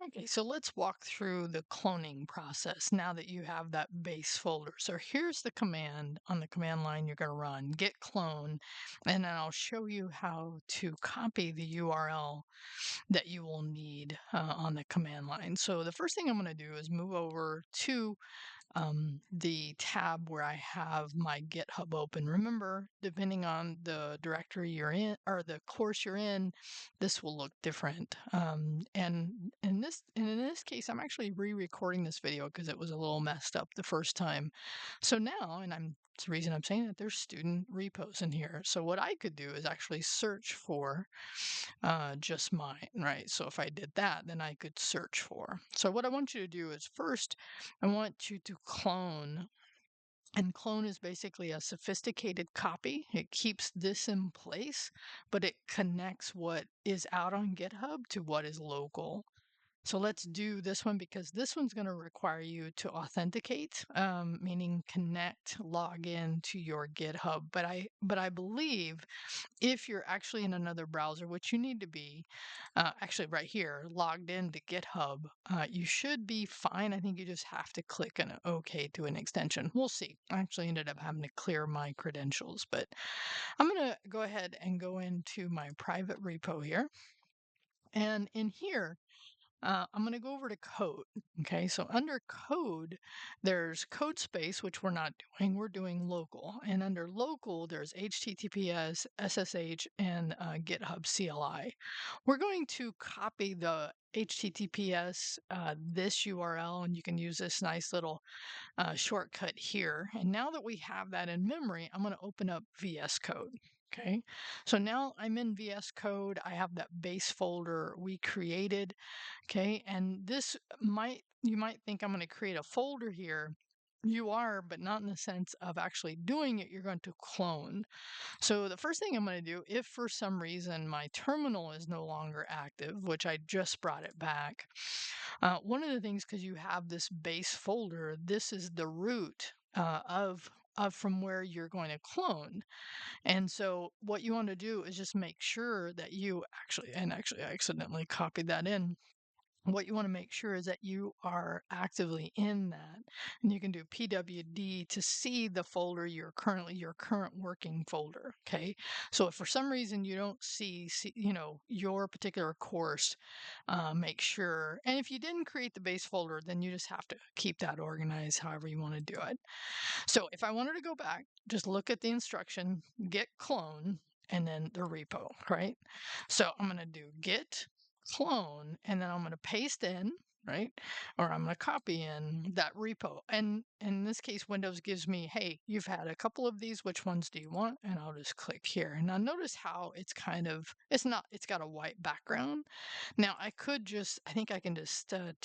Okay, so let's walk through the cloning process now that you have that base folder. So here's the command on the command line you're going to run, git clone, and then I'll show you how to copy the URL that you will need on the command line. So the first thing I'm going to do is move over to the tab where I have my GitHub open. Remember, depending on the directory you're in or the course you're in, this will look different. And in this case, I'm actually re-recording this video because it was a little messed up the first time. So now, it's the reason I'm saying that there's student repos in here. So what I could do is actually search for just mine, right? So if I did that, then I could search for. So what I want you to do is first, I want you to clone. And clone is basically a sophisticated copy. It keeps this in place, but it connects what is out on GitHub to what is local. So let's do this one because this one's going to require you to authenticate, meaning connect, log in to your GitHub. But I believe if you're actually in another browser, which you need to be, actually right here, logged into GitHub, you should be fine. I think you just have to click an OK to an extension. We'll see. I actually ended up having to clear my credentials, but I'm going to go ahead and go into my private repo here. And in here, I'm going to go over to code. Okay, so under code, there's code space, which we're not doing. We're doing local. And under local, there's HTTPS, SSH, and GitHub CLI. We're going to copy the HTTPS, this URL, and you can use this nice little shortcut here. And now that we have that in memory, I'm going to open up VS Code. Okay, so now I'm in VS Code. I have that base folder we created. Okay, and you might think I'm going to create a folder here. You are, but not in the sense of actually doing it. You're going to clone. So the first thing I'm going to do, if for some reason my terminal is no longer active, which I just brought it back, one of the things, because you have this base folder, this is the root of from where you're going to clone. And so what you want to do is just make sure that you actually I accidentally copied that in. What you want to make sure is that you are actively in that, and you can do pwd to see the folder your current working folder. Okay, so if for some reason you don't see your particular course, make sure. And if you didn't create the base folder, then you just have to keep that organized however you want to do it. So if I wanted to go back, just look at the instruction, git clone, and then the repo, right? So I'm going to do git clone, and then I'm going to paste in, right? Or I'm going to copy in that repo. And in this case, Windows gives me, hey, you've had a couple of these. Which ones do you want? And I'll just click here. Now notice how it's got a white background. Now I think I can just tab.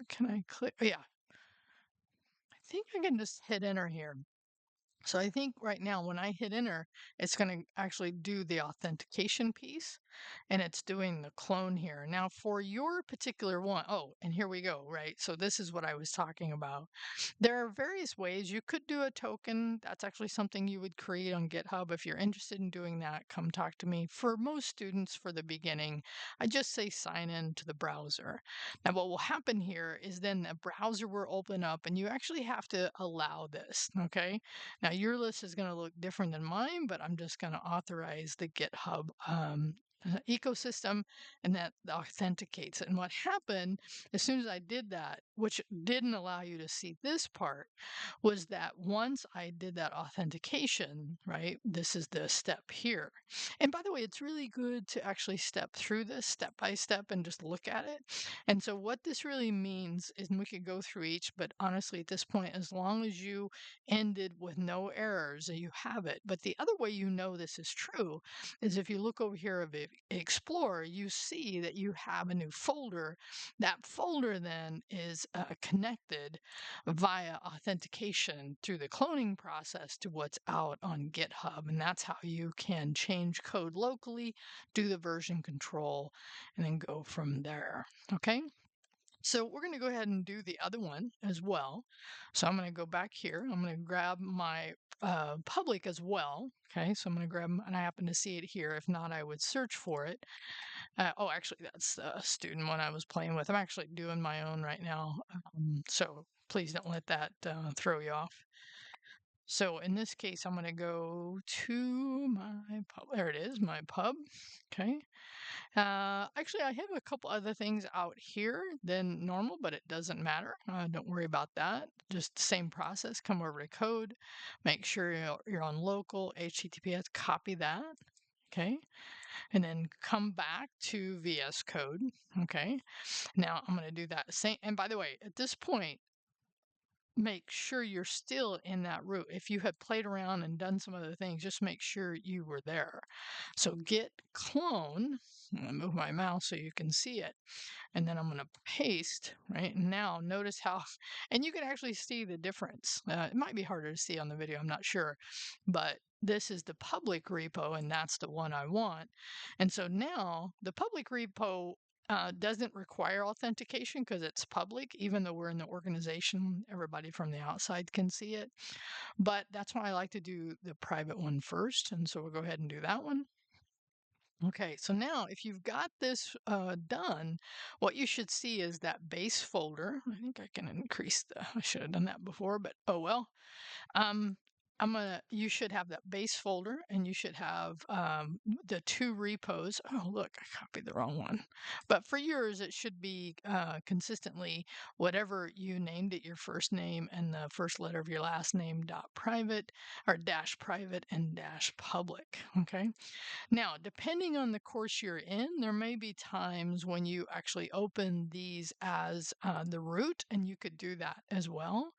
Can I click? Oh, yeah, I think I can just hit enter here. So I think right now when I hit enter, it's going to actually do the authentication piece, and it's doing the clone here. Now for your particular one, oh, and here we go, right? So this is what I was talking about. There are various ways you could do a token. That's actually something you would create on GitHub. If you're interested in doing that, come talk to me. For most students for the beginning, I just say sign in to the browser. Now what will happen here is then the browser will open up and you actually have to allow this, okay? Now, your list is going to look different than mine, but I'm just going to authorize the GitHub ecosystem, and that authenticates it. And what happened as soon as I did that, which didn't allow you to see this part, was that once I did that authentication, right, this is the step here. And by the way, it's really good to actually step through this step by step and just look at it. And so what this really means is, and we could go through each, but honestly, at this point, as long as you ended with no errors, you have it. But the other way you know this is true is if you look over here of Explorer, you see that you have a new folder. That folder then is connected via authentication through the cloning process to what's out on GitHub. And that's how you can change code locally, do the version control, and then go from there. Okay. So we're going to go ahead and do the other one as well. So I'm going to go back here. I'm going to grab my public as well. Okay, so I'm going to grab, and I happen to see it here. If not, I would search for it. Oh, actually, that's the student one I was playing with. I'm actually doing my own right now. So please don't let that throw you off. So in this case, I'm going to go to my pub. There it is, my pub. Okay. Actually, I have a couple other things out here than normal, but it doesn't matter. Don't worry about that. Just same process. Come over to code, make sure you're on local HTTPS, copy that. Okay. And then come back to VS Code. Okay. Now I'm going to do that same. And by the way, at this point, make sure you're still in that root. If you had played around and done some other things, just make sure you were there. So git clone. I'm going to move my mouse so you can see it. And then I'm going to paste, right? Now notice how, and you can actually see the difference. It might be harder to see on the video, I'm not sure, but this is the public repo and that's the one I want. And so now the public repo doesn't require authentication because it's public, even though we're in the organization, everybody from the outside can see it. But that's why I like to do the private one first. And so we'll go ahead and do that one. Okay, so now if you've got this done, what you should see is that base folder. I think I can increase I should have done that before, but oh well. Um, you should have that base folder and you should have the two repos. Oh, look, I copied the wrong one. But for yours, it should be consistently whatever you named it, your first name and the first letter of your last name, dot private or dash private and dash public. Okay. Now, depending on the course you're in, there may be times when you actually open these as the root, and you could do that as well.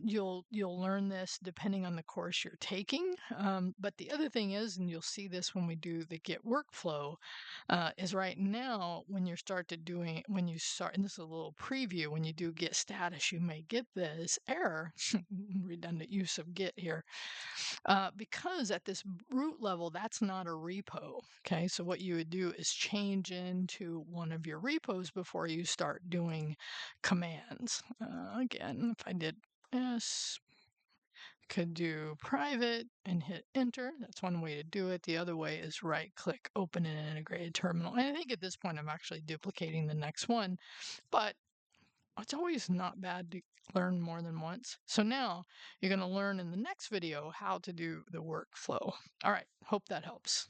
You'll learn this depending on the course you're taking. But the other thing is, and you'll see this when we do the Git workflow, is right now when you start, and this is a little preview, when you do Git status, you may get this error, redundant use of Git here, because at this root level, that's not a repo. Okay, so what you would do is change into one of your repos before you start doing commands. Again, if I did S, could do private and hit enter. That's one way to do it. The other way is right click, open an integrated terminal. And I think at this point I'm actually duplicating the next one, but it's always not bad to learn more than once. So now you're going to learn in the next video how to do the workflow. All right, hope that helps.